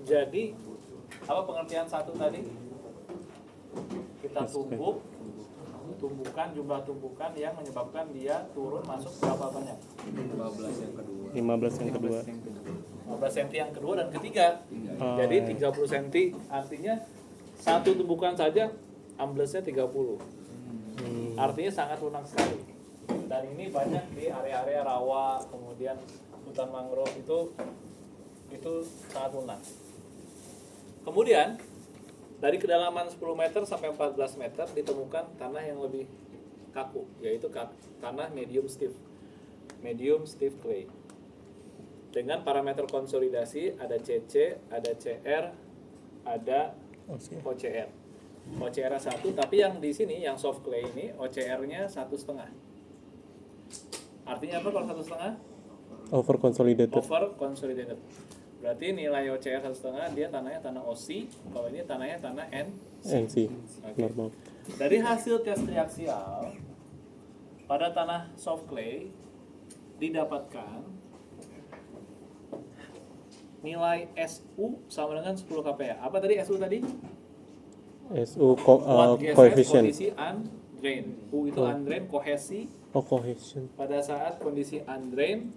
Jadi apa pengertian satu tadi? Kita tumbukan jumlah tumbukan yang menyebabkan dia turun masuk berapa banyak? 15 yang kedua. 15 yang kedua. 15 cm yang kedua dan ketiga. Jadi 30 cm artinya satu tumbukan saja amblesnya 30. Artinya sangat lunak sekali. Dan ini banyak di area-area rawa, kemudian hutan mangrove itu sangat lunak. Kemudian dari kedalaman 10 meter sampai 14 meter ditemukan tanah yang lebih kaku, yaitu tanah medium stiff clay. Dengan parameter konsolidasi ada CC, ada CR, ada OCR. OCR 1, tapi yang di sini yang soft clay ini OCR-nya 1,5. Artinya apa kalau 1,5? Over consolidated. Berarti nilai OCR 1,5 dia tanahnya tanah OC, kalau ini tanahnya tanah NC. Okay. Normal. Dari hasil tes triaksial pada tanah soft clay didapatkan nilai SU sama dengan 10 kPa. Apa tadi SU tadi? SU Kuat geser, coefficient. kondisi undrain. U itu undrain, kohesi Cohesion. pada saat kondisi undrain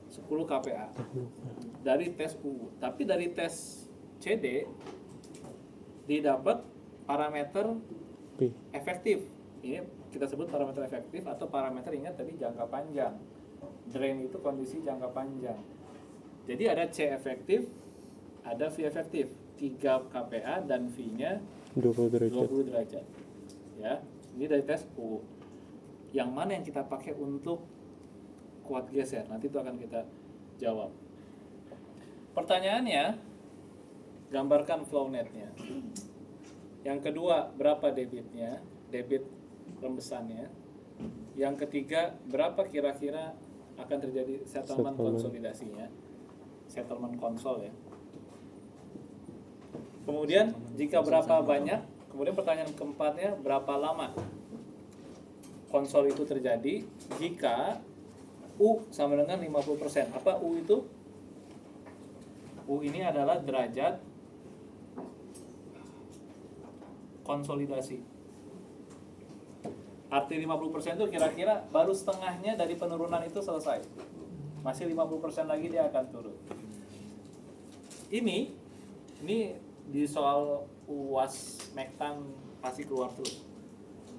10 kPa. Dari tes U. Tapi dari tes CD didapat parameter P. efektif. Ini kita sebut parameter efektif atau parameter, ingat tadi jangka panjang. Drain itu kondisi jangka panjang. Jadi ada C efektif, ada V efektif, 3 kPa dan V-nya 20 derajat. 20 derajat. Ya, ini dari tes U. Yang mana yang kita pakai untuk kuat geser? Nanti itu akan kita jawab. Pertanyaannya, gambarkan flow net-nya. Yang kedua, berapa debitnya? Debit rembesannya. Yang ketiga, berapa kira-kira akan terjadi settlement konsolidasinya? Settlement konsol ya. Kemudian jika berapa banyak, kemudian pertanyaan keempatnya, berapa lama konsol itu terjadi jika U sama dengan 50%. Apa U itu? U ini adalah derajat konsolidasi. Arti 50% itu kira-kira baru setengahnya dari penurunan itu selesai. Masih 50% lagi dia akan turun. Ini di soal UAS Mektan pasti keluar terus.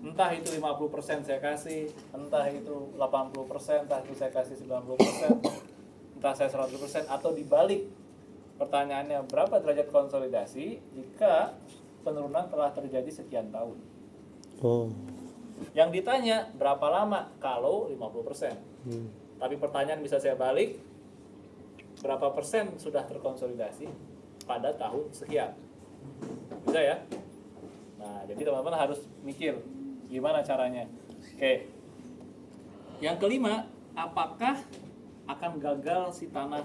Entah itu 50% saya kasih, entah itu 80%, entah itu saya kasih 90%, entah saya 100%, atau dibalik. Pertanyaannya, berapa derajat konsolidasi jika penurunan telah terjadi sekian tahun? Oh. Yang ditanya, berapa lama kalau 50%? Tapi pertanyaan bisa saya balik, berapa persen sudah terkonsolidasi pada tahun sekian? Bisa ya? Nah, jadi teman-teman harus mikir gimana caranya. Oke. Yang kelima, apakah akan gagal si tanah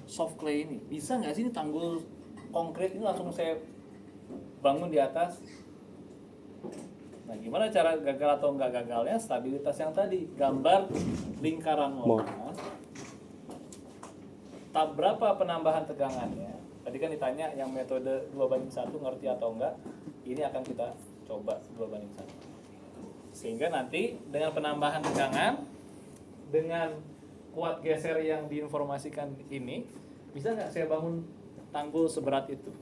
soft clay ini? Bisa nggak sih ini tanggul konkret ini langsung saya bangun di atas? Nah, gimana cara gagal atau enggak gagalnya? Stabilitas yang tadi, gambar lingkaran monas. Tak berapa penambahan tegangannya. Tadi kan ditanya yang metode 2:1 ngerti atau enggak. Ini akan kita coba 2:1. Sehingga nanti dengan penambahan tegangan, dengan kuat geser yang diinformasikan ini, bisa nggak saya bangun tanggul seberat itu?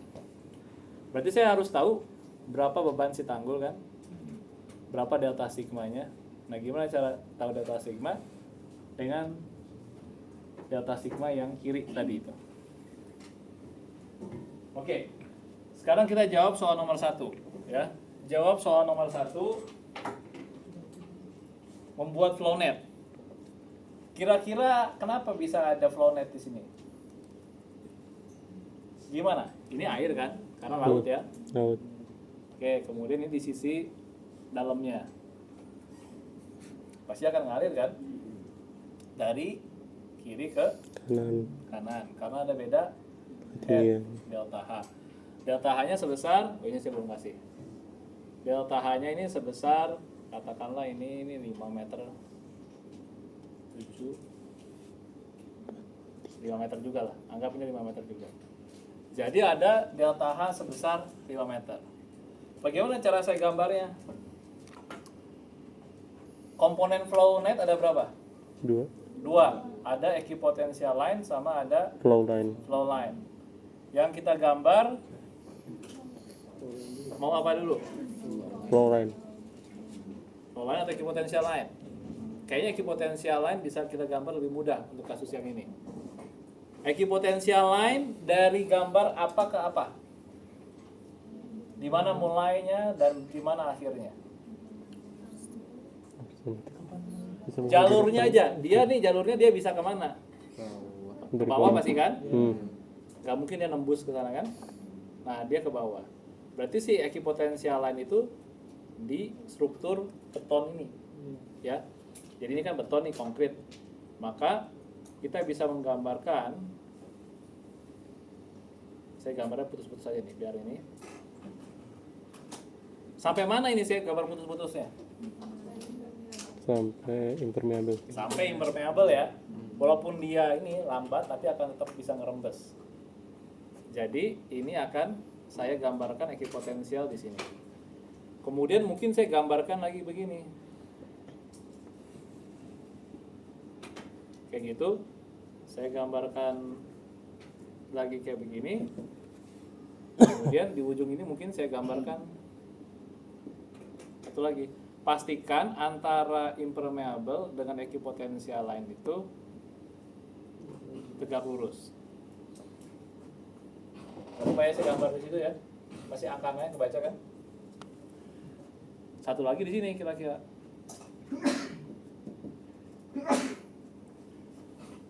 Berarti saya harus tahu berapa beban si tanggul kan? Berapa delta sigmanya. Nah, gimana cara tahu delta sigma? Dengan delta sigma yang kiri tadi itu. Oke. Sekarang kita jawab soal nomor 1 ya. Jawab soal nomor 1, membuat flow net. Kira-kira kenapa bisa ada flow net di sini? Gimana? Ini air kan? Karena laut ya. Laut. Oke, kemudian ini di sisi dalamnya pasti akan ngalir kan dari kiri ke kanan karena ada beda delta H. Delta H nya sebesar, ini saya belum kasih. Delta H nya ini sebesar, katakanlah ini 5 meter 7 5 meter juga lah, anggap ini 5 meter juga. Jadi ada delta H sebesar 5 meter. Bagaimana cara saya gambarnya? Komponen flow net ada berapa? 2. 2. Ada equipotential line sama ada Flow line. flow line. Yang kita gambar mau apa dulu? Flow line. Flow line atau equipotential line? Kayaknya equipotential line bisa kita gambar lebih mudah untuk kasus yang ini. Equipotential line dari gambar apa ke apa? Di mana mulainya dan di mana akhirnya? Jalurnya aja. Jalurnya dia bisa kemana? Ke bawah pasti kan? Gak mungkin dia nembus ke sana kan? Nah, dia ke bawah. Berarti si equipotential line itu di struktur beton ini. Ya. Jadi ini kan beton nih, konkret. Maka kita bisa menggambarkan, saya gambarnya putus-putus aja nih, biar ini. Sampai mana ini saya gambar putus-putusnya? Sampai impermeable. Sampai impermeable ya. Walaupun dia ini lambat, tapi akan tetap bisa ngerembes. Jadi ini akan saya gambarkan equipotensial di sini. Kemudian mungkin saya gambarkan lagi begini. Kayak gitu. Saya gambarkan lagi kayak begini. Kemudian di ujung ini mungkin saya gambarkan satu lagi. Pastikan antara impermeable dengan equipotential line itu tegak lurus. Supaya saya gambar di situ ya. Masih angkanya kebaca kan? Satu lagi di sini kira-kira.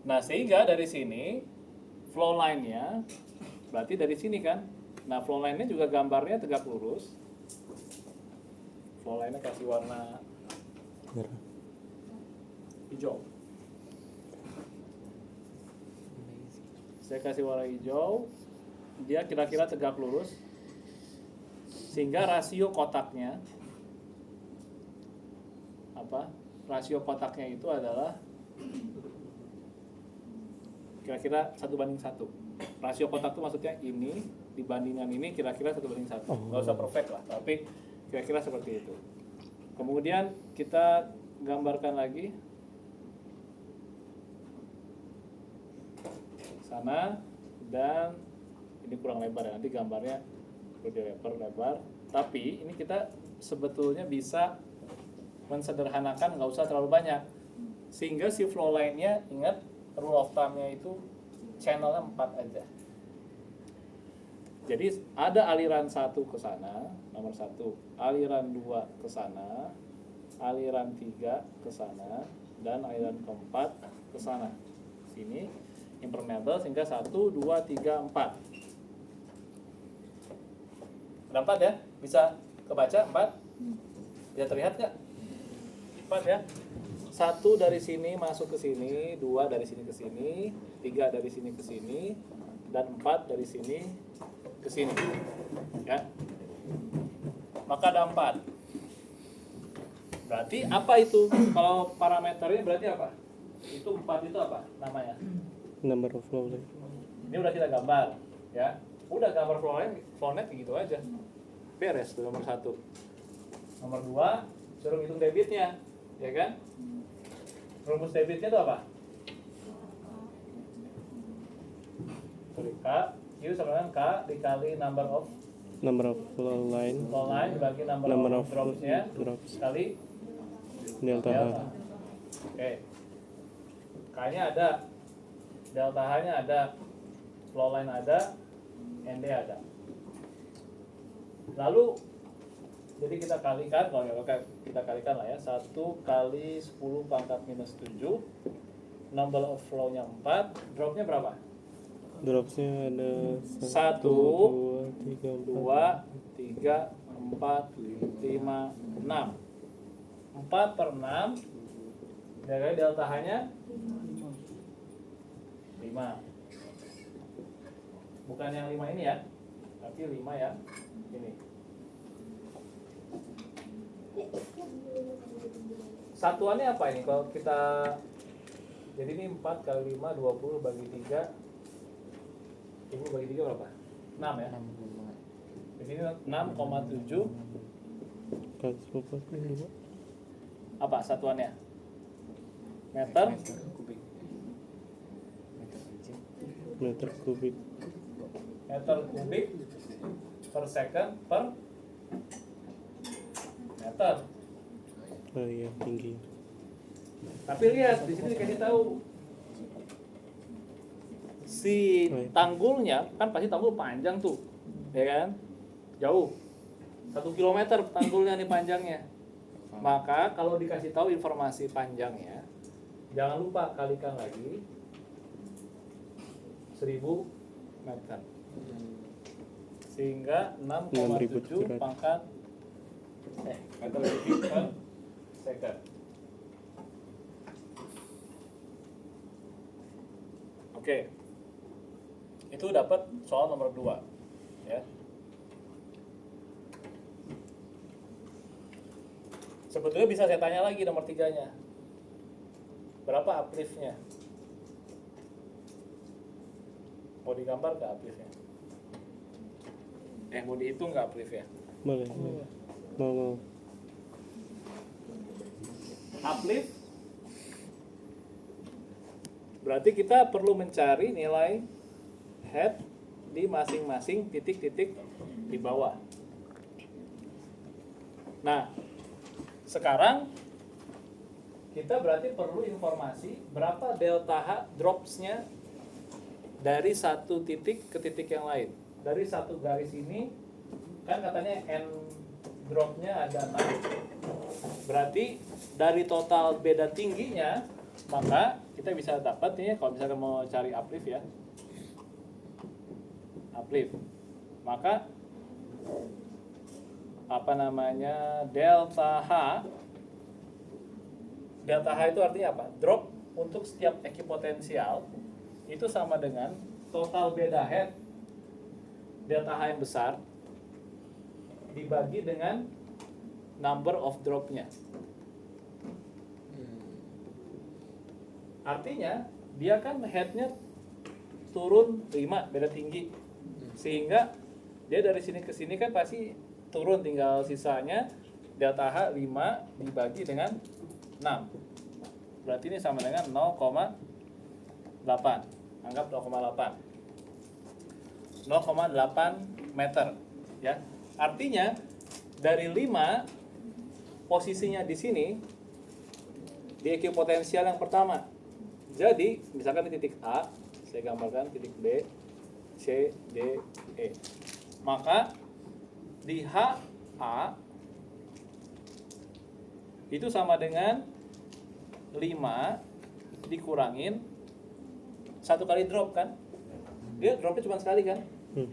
Nah, sehingga dari sini flow line-nya berarti dari sini kan. Nah, flow line-nya juga gambarnya tegak lurus. Flow line-nya kasih warna Merah. hijau. Saya kasih warna hijau. Dia kira-kira tegak lurus. Sehingga rasio kotaknya apa? Rasio kotaknya itu adalah kira-kira 1:1. Rasio kotak itu maksudnya ini dibandingkan ini kira-kira 1:1. Nggak usah perfect lah, tapi kira-kira seperti itu. Kemudian kita gambarkan lagi sana, dan ini kurang lebar ya, nanti gambarnya perlu lebar. Tapi ini kita sebetulnya bisa mensederhanakan, nggak usah terlalu banyak, sehingga si flow line-nya, ingat rule of thumb-nya itu channelnya 4 aja. Jadi ada aliran 1 ke sana, nomor 1, aliran 2 ke sana, aliran 3 ke sana, dan aliran keempat ke sana. Sini impermeable sehingga 1, 2, 3, 4. Ada 4 ya? Bisa kebaca 4? Bisa terlihat nggak? 4 ya? 1 dari sini masuk ke sini, 2 dari sini ke sini, 3 dari sini ke sini, dan 4 dari sini ke sini. Ya. Maka ada 4. Berarti apa itu? Kalau parameternya berarti apa? Itu 4 itu apa namanya? Number of flow line. Ini udah kita gambar, ya. Udah gambar flow net gitu aja. Beres tuh nomor 1. Nomor 2, suruh hitung debitnya, ya kan? Rumus debitnya itu apa? K, Q sama dengan K dikali number of flow line. flow line dibagi number of dropsnya sekali Delta H. Oke. K-nya ada, delta H-nya ada, flow line ada, ND ada. Lalu jadi kita kalikan, kalau kita kalikan lah ya, 1 kali 10 pangkat minus 7, number of flow-nya 4, drop-nya berapa? Dropsnya ada 1, 2, 3, 4, 5, 6. 4 per 6 dari delta H-nya 5. Bukan yang 5 ini ya, tapi 5 yang ini. Satuannya apa ini? Kalau kita, jadi ini 4 kali 5, 20 bagi 3. 20 bagi 3 berapa? 6 ya. Di sini 6,7 kali 145 apa satuannya? Meter meter kubik per second per meter. oh iya tinggi. Tapi lihat di sini dikasih tahu si tanggulnya kan pasti tanggul panjang tuh, ya kan? Jauh 1 kilometer tanggulnya nih panjangnya. Maka kalau dikasih tahu informasi panjangnya, jangan lupa kalikan lagi 1000 meter. Sehingga 6,7 pangkat meter kubik per second. Oke. Itu dapat soal nomor 2 ya. Sebetulnya bisa saya tanya lagi nomor 3-nya. Berapa upliftnya? Mau digambar nggak upliftnya? Mau dihitung nggak upliftnya? Boleh. Mau. Uplift berarti kita perlu mencari nilai head di masing-masing titik-titik di bawah. Nah, sekarang kita berarti perlu informasi berapa delta H drops-nya dari satu titik ke titik yang lain. Dari satu garis ini kan katanya N drop-nya ada 6. Berarti dari total beda tingginya, maka kita bisa dapat nih kalau misalkan mau cari uplift ya. Uplift. Maka delta H. Delta H itu artinya apa? Drop untuk setiap ekipotensial itu sama dengan total beda head delta H yang besar dibagi dengan number of drop-nya. Artinya dia kan head-nya turun 5 beda tinggi, sehingga dia dari sini ke sini kan pasti turun, tinggal sisanya delta H 5 dibagi dengan 6. Berarti ini sama dengan 0,8. Anggap 0,8. 0,8 meter ya. Artinya dari 5 posisinya di sini di ekipotensial yang pertama. Jadi misalkan di titik A, saya gambarkan titik B, C, D, E. Maka di HA itu sama dengan 5 dikurangin 1 kali drop kan? Dia dropnya cuma sekali kan? 1.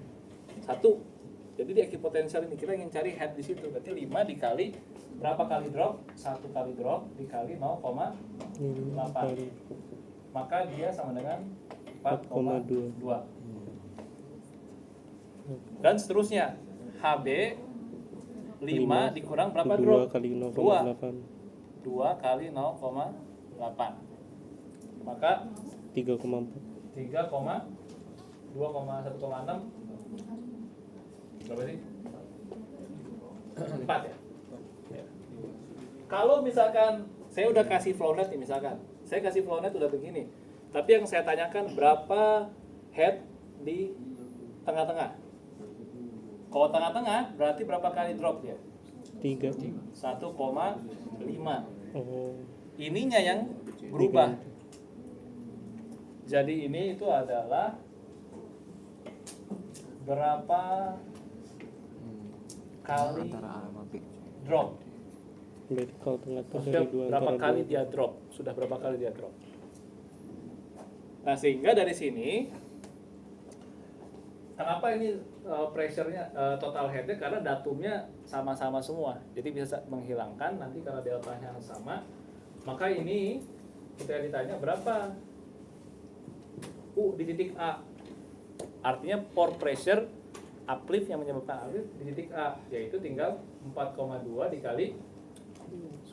Jadi di ekipotensial ini kita ingin cari head di situ. Berarti 5 dikali berapa kali drop? 1 kali drop dikali 0,8. Maka dia sama dengan 4,2. Dan seterusnya. HB 5 dikurang berapa drop? 2 kali 0,8. 2 kali 0,8. Maka 3,4. 2,1,6 berapa sih? 4 ya? Kalau misalkan saya udah kasih flownet nih misalkan, saya kasih flownet udah begini, tapi yang saya tanyakan berapa head di tengah-tengah. Kalau tengah-tengah berarti berapa kali drop dia? 3. 1,5. Oh. Ininya yang berubah. Jadi ini itu adalah berapa kali drop. Berarti kalau tengah-tengah Maksudnya dari 2 berapa antara kali 2. dia drop? Sudah berapa kali dia drop? Nah, sehingga dari sini kenapa ini pressure-nya total head-nya, karena datumnya sama-sama semua. Jadi bisa menghilangkan nanti karena deltanya sama. Maka ini kita ditanya berapa di titik A. Artinya pore pressure uplift yang menyebabkan uplift di titik A, yaitu tinggal 4,2 dikali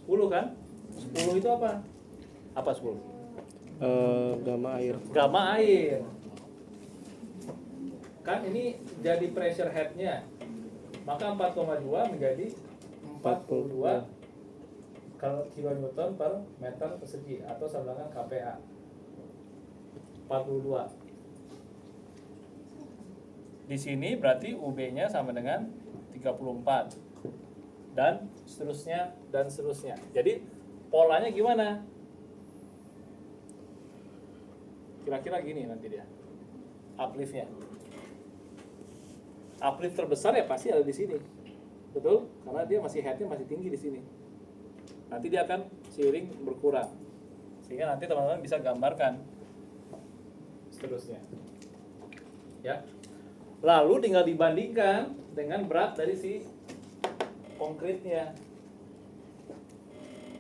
10 kan? 10 itu apa? Apa 10? Gamma air. Gamma air. kan ini jadi pressure head-nya. Maka 4,2 menjadi 42 kilonewton per meter persegi atau sama dengan kPa. 42. Di sini berarti UB-nya sama dengan 34. Dan seterusnya dan seterusnya. Jadi polanya gimana? Kira-kira gini nanti dia. Uplift-nya. Uplift terbesar ya pasti ada di sini. Betul? Karena dia masih head-nya masih tinggi di sini. Nanti dia akan seiring berkurang. Sehingga nanti teman-teman bisa gambarkan seterusnya. Ya. Lalu tinggal dibandingkan dengan berat dari si konkretnya.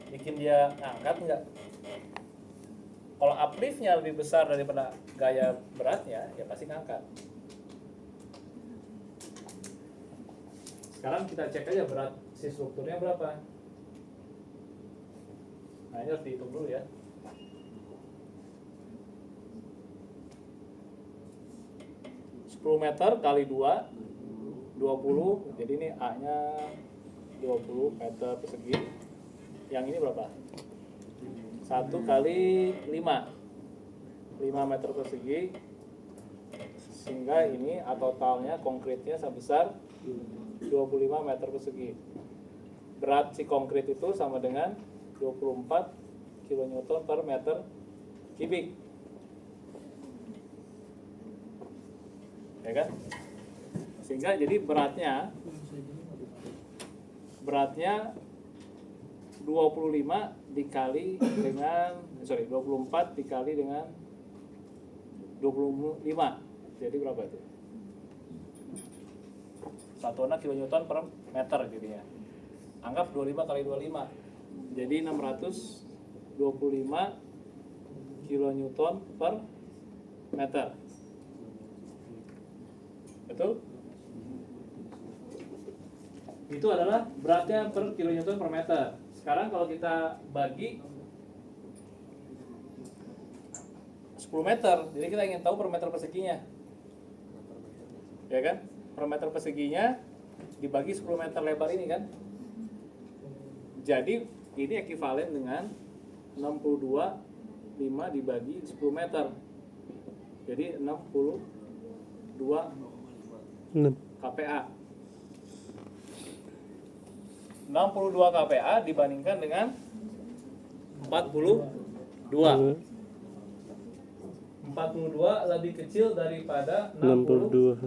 Bikin dia ngangkat enggak? Kalau uplift-nya lebih besar daripada gaya beratnya, ya pasti ngangkat. Sekarang kita cek aja berat si strukturnya berapa. Nah ini harus dihitung dulu ya. Meter kali 2 20, jadi ini A nya 20 meter persegi. Yang ini berapa? 1 kali 5 meter persegi. Sehingga ini totalnya konkretnya sebesar 25 meter persegi. Berat si konkret itu sama dengan 24 kilonewton per meter kubik. Ya kan? Sehingga jadi beratnya 25 dikali dengan 24 dikali dengan 25. Jadi berapa itu? 1,6 kilonewton per meter jadinya. Anggap 25 kali 25. Jadi 625 kilonewton per meter. Betul? Itu adalah beratnya per kilonewton per meter. Sekarang kalau kita bagi 10 meter, jadi kita ingin tahu per meter perseginya. Ya kan? Per meter perseginya dibagi 10 meter lebar ini kan. Jadi ini ekuivalen dengan 62,5 dibagi 10 meter. Jadi 62 kPa. 62 kPa dibandingkan dengan 42. 42 lebih kecil daripada 62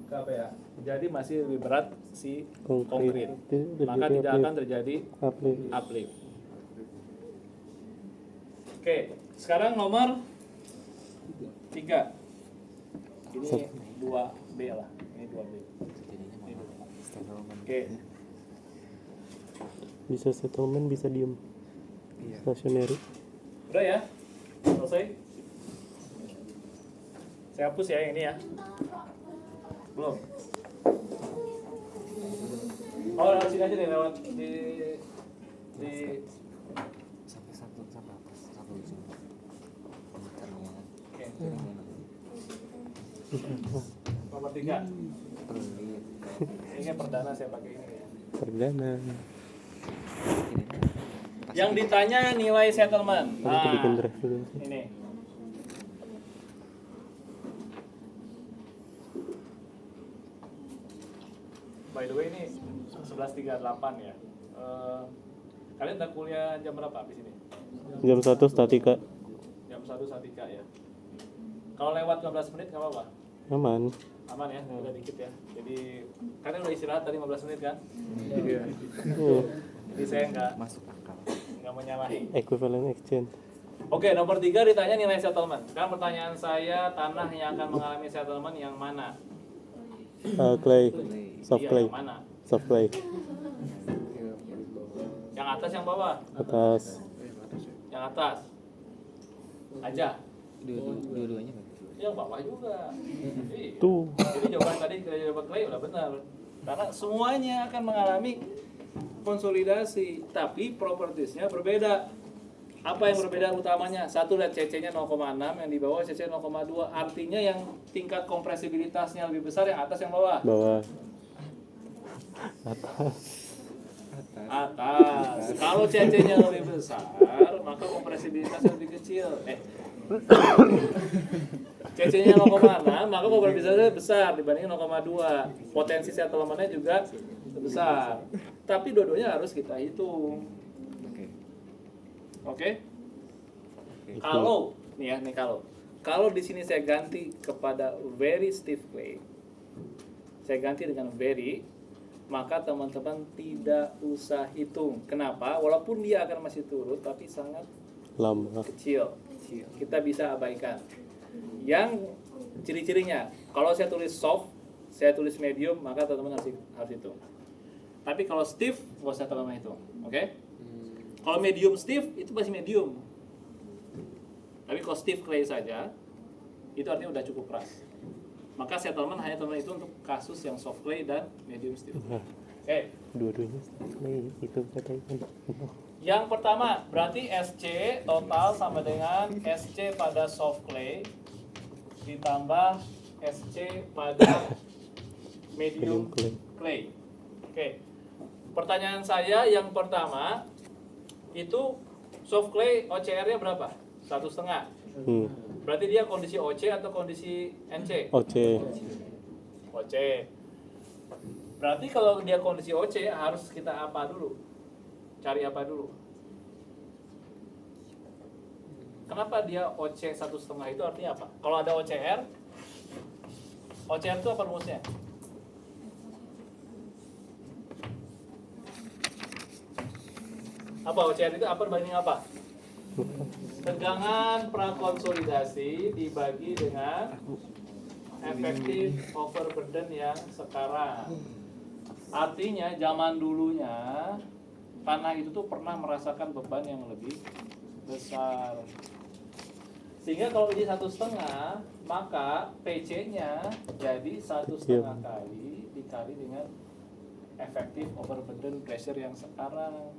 kPa. Jadi masih lebih berat si konkret. Maka tidak akan terjadi uplift. Oke, sekarang nomor 3. Ini 2B lah. Ini 2B. Oke. Bisa settlement, bisa diem. Stationary. Udah ya? Selesai? Saya hapus ya yang ini ya. Belum. Oh, lewat sini aja deh, lewat di sampai satu ujung meternya. Oke. Nomor 3. Pelit. Ini perdana saya pakai ini ya. Perdana. Yang ditanya nilai settlement. Nanti kita bikin draft dulu. Ini. By the way ini 11.38 ya. Kalian udah kuliah jam berapa habis ini? Jam 1 statika. Jam 1 statika ya. Kalau lewat 15 menit nggak apa-apa? Aman. Aman ya, udah dikit ya. Jadi kalian udah istirahat tadi 15 menit kan? Iya. Jadi saya nggak Masuk akal. menyalahi. Equivalent exchange. Oke, nomor 3 ditanya nilai settlement. Sekarang pertanyaan saya, tanah yang akan mengalami settlement yang mana? Clay. Soft Iya, clay. yang mana? Soft clay. Yang atas yang bawah? Atas. Yang atas. Aja. Dua-duanya bagus. Yang bawah juga. Iya. Tuh. Jadi jawaban tadi kita jawab clay udah benar. Karena semuanya akan mengalami konsolidasi, tapi propertiesnya berbeda. Apa yang berbeda utamanya? Satu, lihat CC-nya 0,6, yang di bawah CC 0,2. Artinya yang tingkat kompresibilitasnya lebih besar yang atas yang bawah? Bawah. Atas. Atas. Kalau CC-nya lebih besar, maka kompresibilitasnya lebih kecil. CC-nya 0,6, maka kompresibilitasnya besar dibanding 0,2. Potensi settlement-nya juga besar. Tapi dua-duanya harus kita hitung. Oke? Kalau nih ya, kalau di sini saya ganti kepada very stiff clay, saya ganti dengan very, maka teman-teman tidak usah hitung. Kenapa? Walaupun dia akan masih turun, tapi sangat Lama. kecil. Kita bisa abaikan. Yang ciri-cirinya, kalau saya tulis soft, saya tulis medium, maka teman-teman harus hitung. Tapi kalau stiff, nggak usah terlalu hitung. Oke? Kalau medium stiff, itu masih medium. Tapi kalau stiff clay saja, itu artinya udah cukup keras. Maka settlement hanya itu untuk kasus yang soft clay dan medium stiff. Oke. Dua-duanya clay itu katanya. Yang pertama, berarti SC total sama dengan SC pada soft clay ditambah SC pada medium clay. Oke. Pertanyaan saya yang pertama, itu soft clay OCR-nya berapa? 1,5. Berarti dia kondisi OC atau kondisi NC? OC. OC. Berarti kalau dia kondisi OC harus kita apa dulu? Cari apa dulu? Kenapa dia OC 1,5 itu artinya apa? Kalau ada OCR, OCR itu apa rumusnya? Apa OCR itu apa dibanding apa? Tegangan prakonsolidasi dibagi dengan efektif overburden yang sekarang. Artinya zaman dulunya tanah itu tuh pernah merasakan beban yang lebih besar. Sehingga kalau ini 1,5, maka PC-nya jadi 1,5 kali dikali dengan efektif overburden pressure yang sekarang.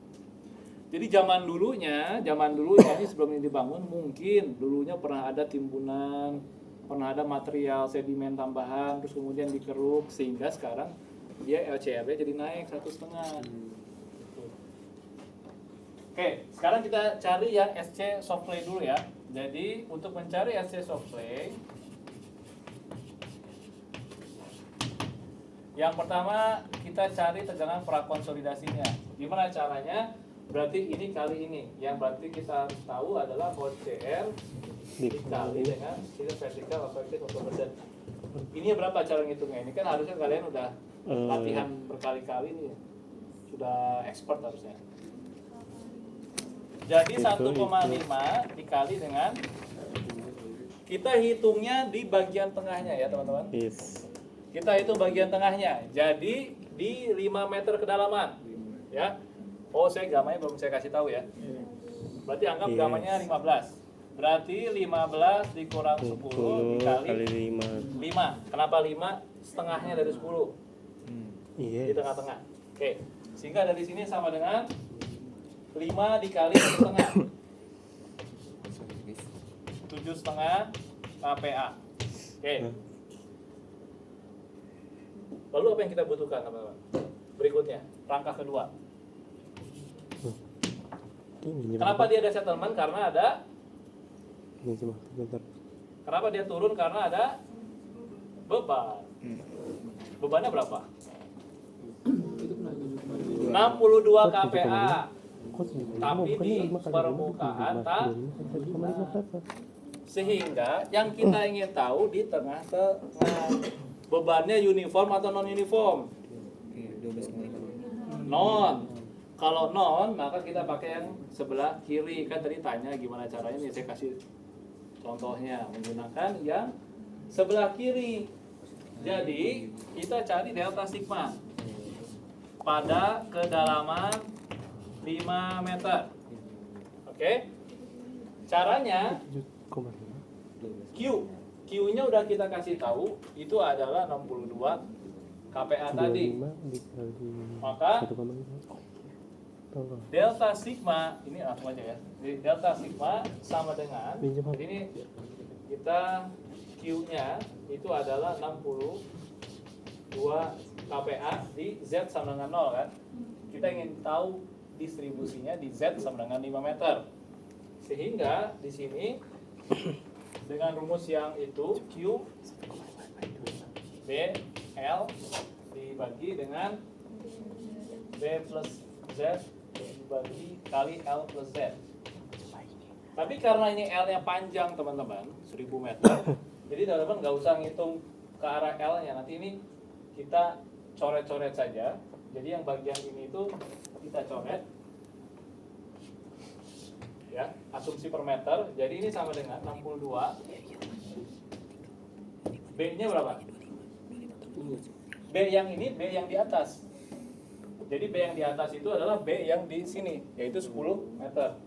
Jadi zaman dulunya ini sebelum ini dibangun, mungkin dulunya pernah ada timbunan, pernah ada material sedimen tambahan, terus kemudian dikeruk, sehingga sekarang dia LCR-nya jadi naik 1,5. Oke, sekarang kita cari yang SC soft clay dulu ya. Jadi untuk mencari SC soft clay, yang pertama kita cari tegangan prakonsolidasinya. Gimana caranya? Berarti ini kali ini. Yang berarti kita harus tahu adalah OCR dikali dengan ini vertical effective overburden. Ini berapa cara ngitungnya? Ini kan harusnya kalian udah latihan berkali-kali nih. Sudah expert harusnya. Jadi 1,5 dikali dengan, kita hitungnya di bagian tengahnya ya teman-teman. Yes. Kita hitung bagian tengahnya. Jadi di 5 meter kedalaman. Ya. Oh, saya gamanya belum saya kasih tahu ya. Berarti anggap gamanya 15. Berarti 15 dikurang 10 dikali 5. Kenapa 5? Setengahnya dari 10. Di tengah-tengah. Oke. Sehingga dari sini sama dengan 5 dikali 1,5. 7,5 kPa. Oke. Lalu apa yang kita butuhkan teman-teman? Berikutnya, rangka kedua. Kenapa dia ada settlement? Karena ada. Kenapa dia turun? Karena ada beban. Bebannya berapa? 62 kPa. Tapi di permukaan tanah. Sehingga yang kita ingin tahu di tengah-tengah, bebannya uniform atau non uniform? Non. Kalau non, maka kita pakai yang sebelah kiri. Kan tadi tanya gimana caranya, nih saya kasih contohnya menggunakan yang sebelah kiri. Jadi kita cari delta sigma pada kedalaman 5 meter. Oke? Caranya Q-nya udah kita kasih tahu, itu adalah 62 kPa tadi. Maka Tolong. delta sigma ini langsung aja ya. Jadi delta sigma sama dengan Pinjam HP. ini kita Q-nya itu adalah 62 kPa di Z sama dengan 0 kan. Kita ingin tahu distribusinya di Z sama dengan 5 meter. Sehingga di sini dengan rumus yang itu Q B L dibagi dengan B plus Z dibagi kali L plus Z. Tapi karena ini L-nya panjang teman-teman, 1000 meter, jadi teman-teman nggak usah ngitung ke arah L-nya. Nanti ini kita coret-coret saja. Jadi yang bagian ini itu kita coret, ya, asumsi per meter. Jadi ini sama dengan 62. B-nya berapa? B yang ini, B yang di atas. Jadi B yang di atas itu adalah B yang di sini, yaitu 10 meter.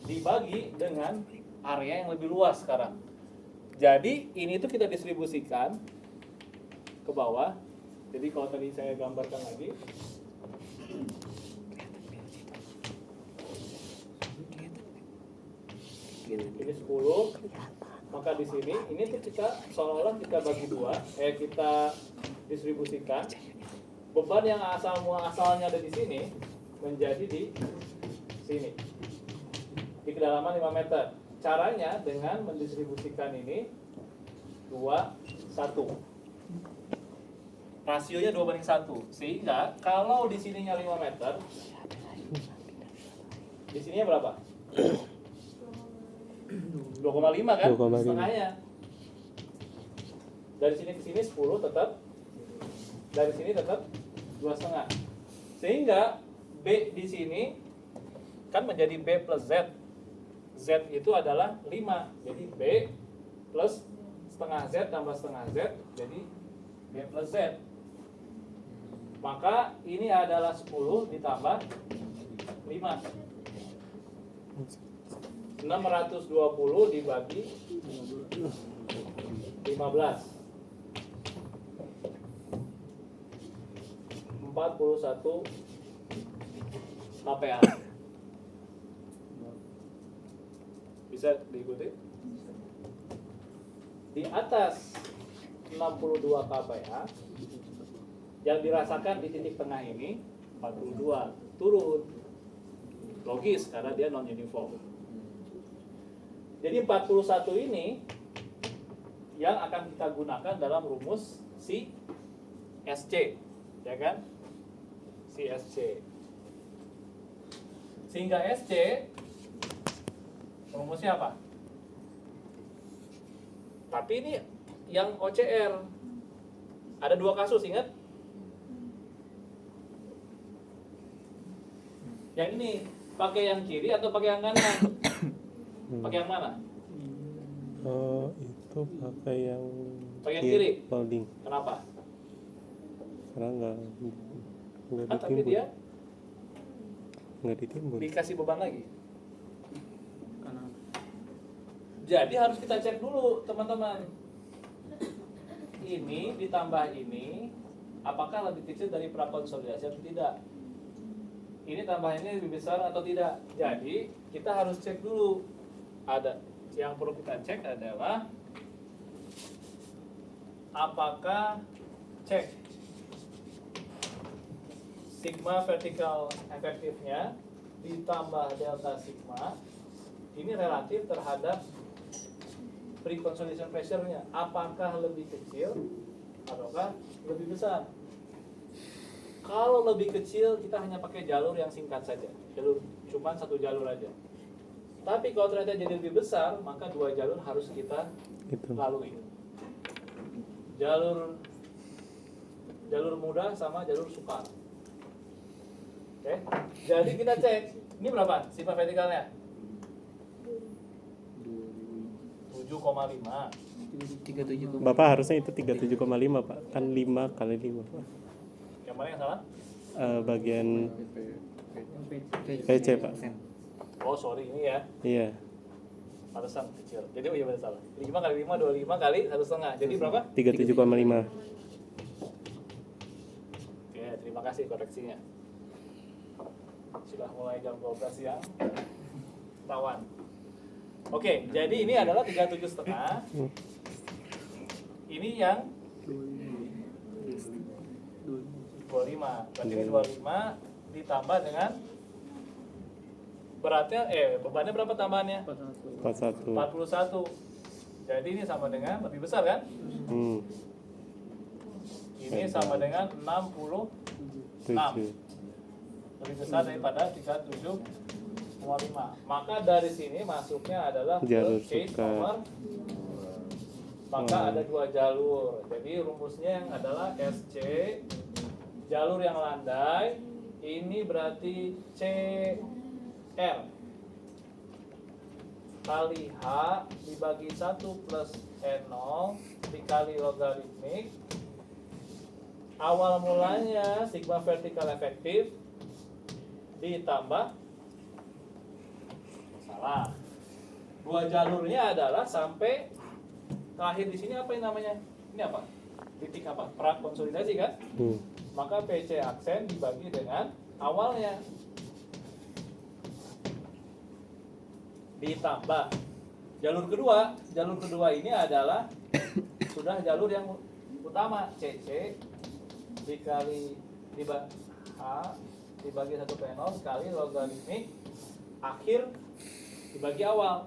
Dibagi dengan area yang lebih luas sekarang. Jadi ini tuh kita distribusikan ke bawah. Jadi kalau tadi saya gambarkan lagi, ini 10, maka di sini ini tuh kita seolah-olah kita bagi dua, kita distribusikan. Beban yang asalnya ada di sini menjadi di sini, di kedalaman 5 meter. Caranya dengan mendistribusikan ini 2, 1. Rasionya 2:1. Sehingga kalau di sininya 5 meter, di sininya berapa? 2,5 kan? 2,5. Setengahnya. Dari sini ke sini 10 tetap. Dari sini tetap 2,5. Sehingga B di sini kan menjadi B plus Z. Z itu adalah 5. Jadi B plus setengah Z tambah setengah Z jadi B plus Z. Maka ini adalah 10 ditambah 5. 620 dibagi 15. 41 kPa. Bisa diikuti? Di atas 62 kPa yang dirasakan di titik tengah ini 42 turun. Logis karena dia non uniform. Jadi 41 ini yang akan kita gunakan dalam rumus si SC, ya kan? Si SC. Sehingga SC rumusnya apa? Tapi ini yang OCR. Ada dua kasus, ingat? Yang ini pakai yang kiri atau pakai yang kanan? Pakai yang mana? Oh, itu pakai yang kiri. folding. Kenapa? Karena nggak Tapi ditimbun. dia Nggak ditimbun. dikasih beban lagi. Jadi harus kita cek dulu teman-teman. Ini ditambah ini, apakah lebih kecil dari prakonsolidasi atau tidak? Ini tambahannya lebih besar atau tidak? Jadi kita harus cek dulu. Ada yang perlu kita cek adalah apakah cek sigma vertikal efektifnya ditambah delta sigma ini relatif terhadap pre-consolidation pressure-nya, apakah lebih kecil ataukah lebih besar? Kalau lebih kecil kita hanya pakai jalur yang singkat saja, cuma satu jalur aja. Tapi kalau ternyata jadi lebih besar, maka dua jalur harus kita Itu. lalui. Jalur mudah sama jalur sukar. Oke, jadi kita cek ini berapa sifat vertikalnya? 7,5. 37. Bapak harusnya itu 37,5 Pak. Kan 5 kali 5 Pak. Yang mana yang salah? Bagian PC Pak. Oh sorry ini ya, Iya. pantesan kecil. Jadi oh iya benar salah. 5 kali 5, 25 kali 1,5. Jadi berapa? 37,5. Oke, terima kasih koreksinya. Sudah mulai jam 12 siang. Tawan. Oke, jadi ini adalah 37,5. Ini yang 25. Berarti ini 25 ditambah dengan beratnya bebannya berapa tambahannya? 41. 41. Jadi ini sama dengan lebih besar kan? Ini sama dengan 66. 7. Lebih besar daripada 37,5. Maka dari sini masuknya adalah Jalur case suka. nomor. Maka ada 2 jalur. Jadi rumusnya yang adalah SC jalur yang landai ini berarti CR kali H dibagi 1 plus N0 dikali logaritmik awal mulanya sigma vertikal efektif ditambah salah 2 jalurnya adalah sampai terakhir di sini apa yang namanya? Ini apa? Titik apa? Pra konsolidasi kan? Maka PC aksen dibagi dengan awalnya ditambah jalur kedua ini adalah sudah jalur yang utama CC dikali H dibagi 1 P0 kali logaritmik akhir dibagi awal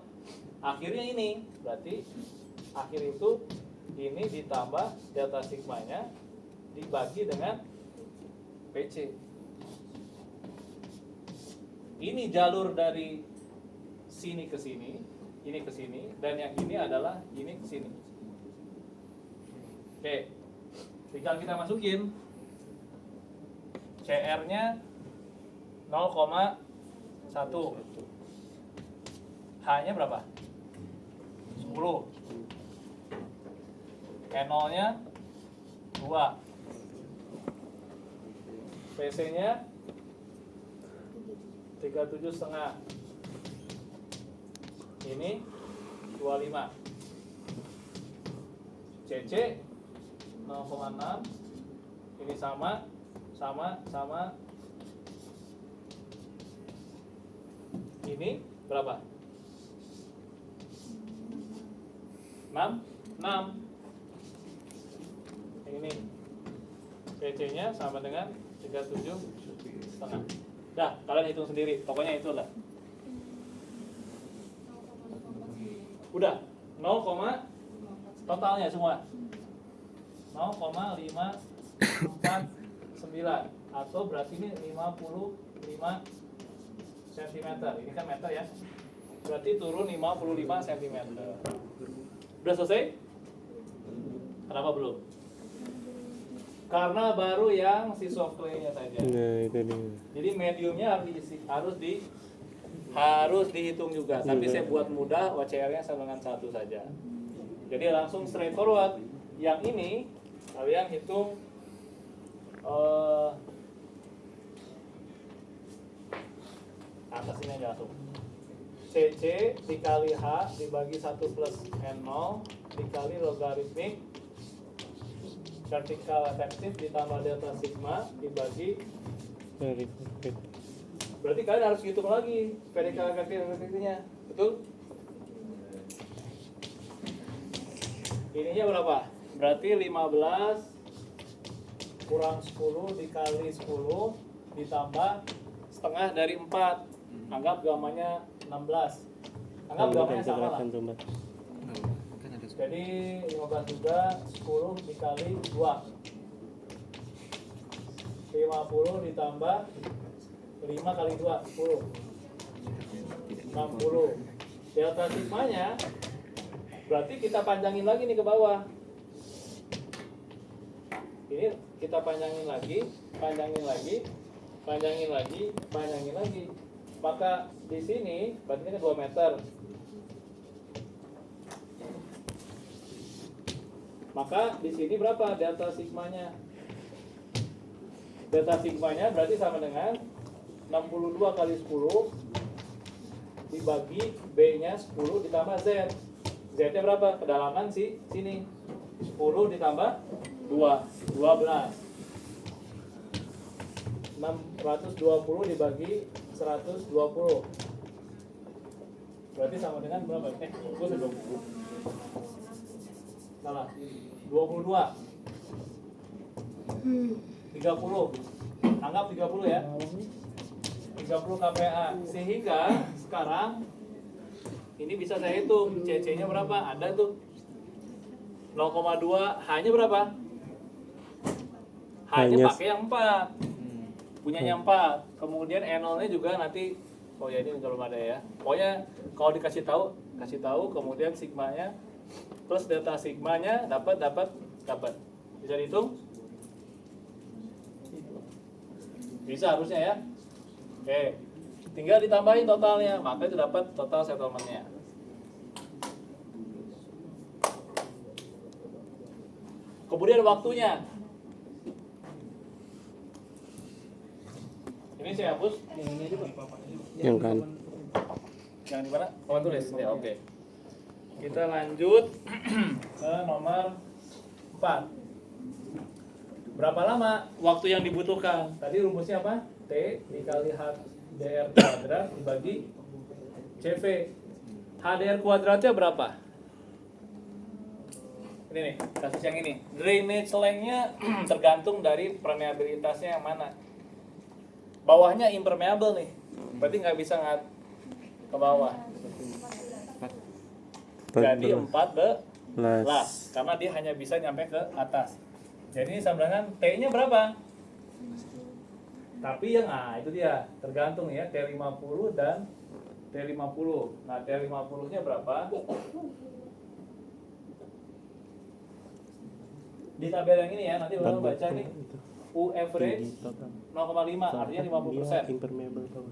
akhirnya ini berarti akhir itu ini ditambah delta sigmanya dibagi dengan PC. Ini jalur dari sini ke sini, ini ke sini, dan yang ini adalah ini ke sini. Oke, tinggal kita masukin CR-nya 0,1, H-nya berapa? 10, N0-nya 2, PC-nya 37,5. Ini 25. CC 0,6. Ini sama. Ini berapa? 6. Ini PC-nya sama dengan 37,5. Dah, kalian hitung sendiri. Pokoknya itulah. Udah, 0, totalnya semua 0,549 atau berarti ini 55 cm. Ini kan meter ya. Berarti turun 55 cm. Udah selesai? Kenapa belum? Karena baru yang si soft clay-nya saja. Nah, itu dia. Jadi mediumnya harus dihitung juga. Tapi saya buat mudah, OCR-nya sama dengan 1 saja. Jadi langsung straight forward. Yang ini kalian hitung atas ini aja langsung. CC dikali H dibagi 1 plus N0 dikali logaritmik vertikal efektif ditambah delta sigma dibagi. Berarti kalian harus hitung lagi vertikal efektifnya, betul? Ininya berapa? Berarti 15 kurang 10 dikali 10 ditambah setengah dari 4. Anggap gamanya 16. Anggap gamanya sama lah. Jadi 15 juga 10 dikali 2 50 ditambah 5 kali 2 10 60. Delta sigmanya berarti kita panjangin lagi nih ke bawah. Ini kita panjangin lagi. Maka di sini berarti ini 2 meter. Maka di sini berapa delta sigmanya? Delta sigmanya berarti sama dengan 62 kali 10 dibagi B-nya 10 ditambah Z. Z-nya berapa? Kedalaman sini. 10 ditambah 2, 12. 620 dibagi 120. Berarti sama dengan berapa? Gue sudah 20. Salah. 22. 30. Anggap 30 ya. 30 kPa. Sehingga sekarang ini bisa saya hitung CC-nya berapa? Ada tuh 0,2 H-nya berapa? H-nya pakai yang 4. Punyanya 4. Kemudian N0-nya juga nanti ya ini belum ada ya. Pokoknya kalau dikasih tahu, kasih tahu, kemudian sigmanya plus delta sigmanya dapat. Bisa dihitung? Bisa harusnya ya. Oke. Tinggal ditambahin totalnya, maka itu dapat total settlement-nya. Kemudian waktunya. Ini saya hapus. Ini aja, Pak. Yang kan. Yang di mana? Oh, tulis. Ya, oke. Kita lanjut ke nomor 4. Berapa lama waktu yang dibutuhkan? Tadi rumusnya apa? T dikali HDR kuadrat dibagi CV. HDR kuadratnya berapa? Ini nih, kasus yang ini. Drainage length-nya tergantung dari permeabilitasnya yang mana. Bawahnya impermeable nih, berarti nggak bisa ke bawah. Jadi 14 karena dia hanya bisa nyampe ke atas. Jadi ini sama dengan T-nya berapa? Tapi yang itu dia, tergantung ya, T50 dan T50. Nah, T50-nya berapa? Di tabel yang ini ya, nanti baru baca nih. U average 0,5, artinya 50%. Impermeable tau.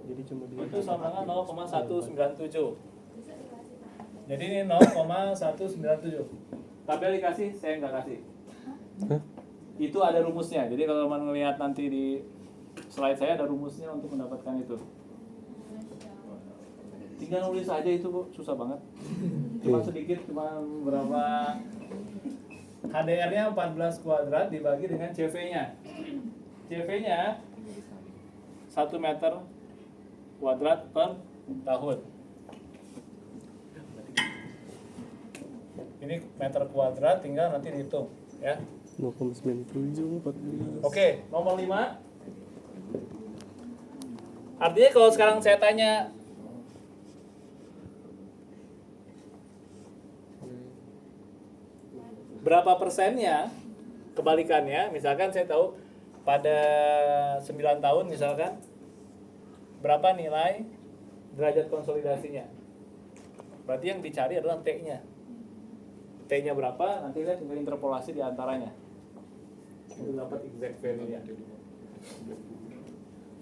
Jadi cuma Itu sama dengan 0,197. Jadi ini 0,197. Tabel dikasih, saya nggak kasih. Hah? Itu ada rumusnya. Jadi kalau teman melihat nanti di slide saya ada rumusnya untuk mendapatkan itu. Tinggal nulis aja itu, Bu. Susah banget. Cuma sedikit, cuma berapa HDR-nya 14 kuadrat dibagi dengan CV-nya. CV-nya 1 meter kuadrat per tahun. Ini meter kuadrat, tinggal nanti dihitung ya. 0,97 14. Oke, nomor 5. Artinya kalau sekarang saya tanya berapa persennya, kebalikannya, misalkan saya tahu pada 9 tahun misalkan berapa nilai derajat konsolidasinya. Berarti yang dicari adalah T-nya. T-nya berapa, nanti lihat tinggal interpolasi di antaranya. Itu dapat exact value-nya.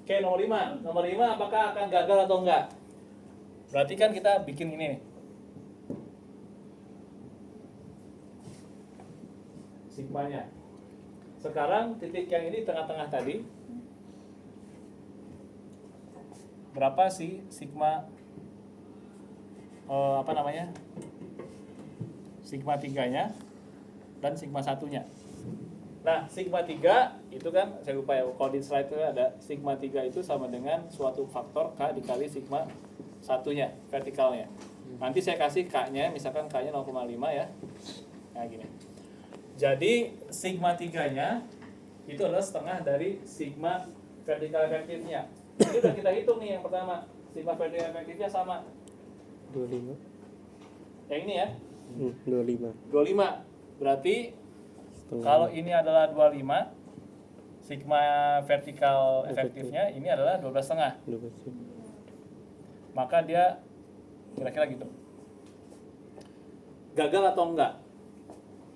Oke, nomor 5. Nomor 5 apakah akan gagal atau enggak? Berarti kan kita bikin ini nih. Sigmanya. Sekarang titik yang ini tengah-tengah tadi. Berapa sih sigma sigma 3-nya dan sigma 1-nya. Nah, sigma 3 itu kan saya lupa ya, kalau di slide itu ada sigma 3 itu sama dengan suatu faktor K dikali sigma 1-nya, vertikalnya. Nanti saya kasih K-nya, misalkan K-nya 0,5 ya. Nah, gini. Jadi sigma 3-nya itu adalah setengah dari sigma vertikal efektifnya. Ini udah kita hitung nih yang pertama. Sigma vertikal efektifnya sama 25. yang ini ya. 25. 25. Berarti Setengah. kalau ini adalah 25, sigma vertikal efektifnya ini adalah 12,5. 12. Maka dia kira-kira gitu. Gagal atau enggak?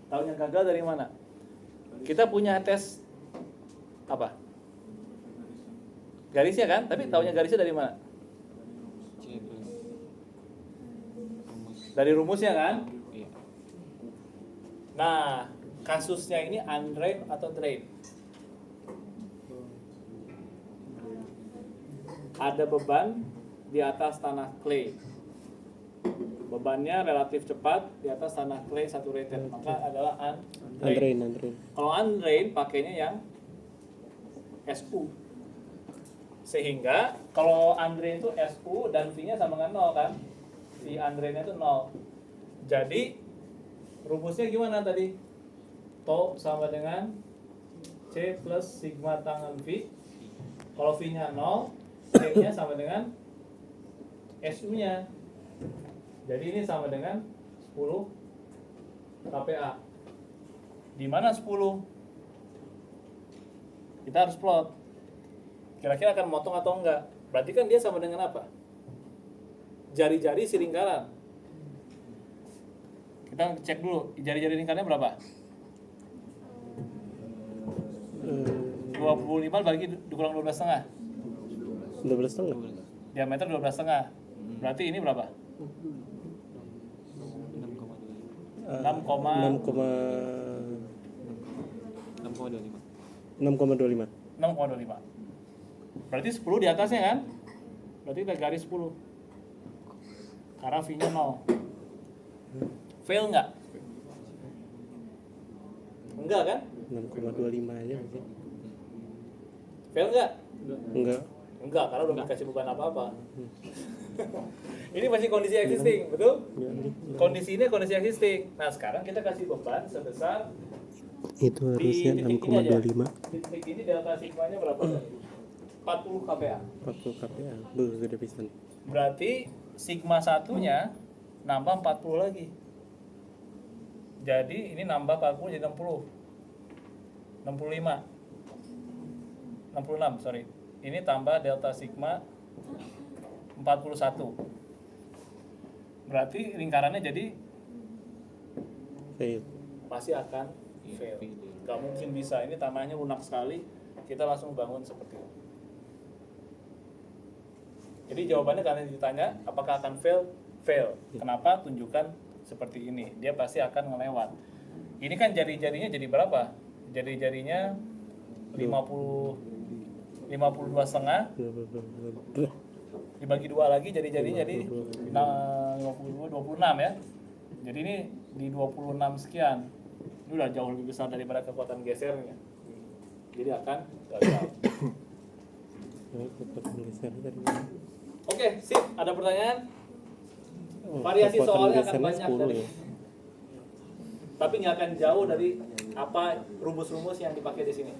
Tahunya gagal dari mana? Kita punya tes apa? Garisnya kan? Tapi tahunya garisnya dari mana? C plus rumus. Dari rumusnya kan? Iya. Nah, kasusnya ini undrain atau drain? Ada beban di atas tanah clay. Bebannya relatif cepat di atas tanah clay saturated, maka adalah undrain. Undrain. Kalau undrain pakainya yang SU. Sehingga kalau Andre itu SU dan V-nya sama dengan 0 kan? Si Andre-nya itu 0. Jadi rumusnya gimana tadi? Tau sama dengan C plus sigma tangan V. Kalau V-nya 0, C-nya sama dengan SU-nya. Jadi ini sama dengan 10 kPa. Di mana 10? Kita harus plot. Kira-kira akan motong atau enggak? Berarti kan dia sama dengan apa? Jari-jari si lingkaran. Kita cek dulu, jari-jari lingkarannya berapa? 25 bagi dikurang 12,5. 12,5. Diameter 12,5. Berarti ini berapa? 6,25. 6,25. Berarti 10 di atasnya kan? Berarti kita garis 10. Karena V-nya 0. Fail nggak? Enggak kan? 6,25 aja sih. Fail nggak? Enggak. Enggak, karena udah nggak kasih beban apa-apa. Ini masih kondisi existing, betul? Kondisi ini kondisi existing. Nah sekarang kita kasih beban sebesar Itu harusnya di titik ini aja. 6,25. Di titik ini delta sigmanya berapa? 40 kPa. 40 kPa. Gede pisan. Berarti sigma satunya nambah 40 lagi. Jadi ini nambah 40 jadi 60. 65. 66, sorry. Ini tambah delta sigma 41. Berarti lingkarannya jadi Fail. pasti akan fail. Gak mungkin bisa. Ini tanahnya lunak sekali. Kita langsung bangun seperti ini. Jadi jawabannya karena ditanya apakah akan fail? Fail. Kenapa? Tunjukkan seperti ini. Dia pasti akan ngelewat. Ini kan jari-jarinya jadi berapa? Jari-jarinya 52,5 dibagi 2 lagi jari-jarinya jadi 26 ya. Jadi ini di 26 sekian. Ini udah jauh lebih besar daripada kekuatan gesernya. Jadi akan gagal. Oke, sip. Ada pertanyaan? Variasi soalnya akan banyak dari, tapi nggak akan jauh dari apa rumus-rumus yang dipakai di sini.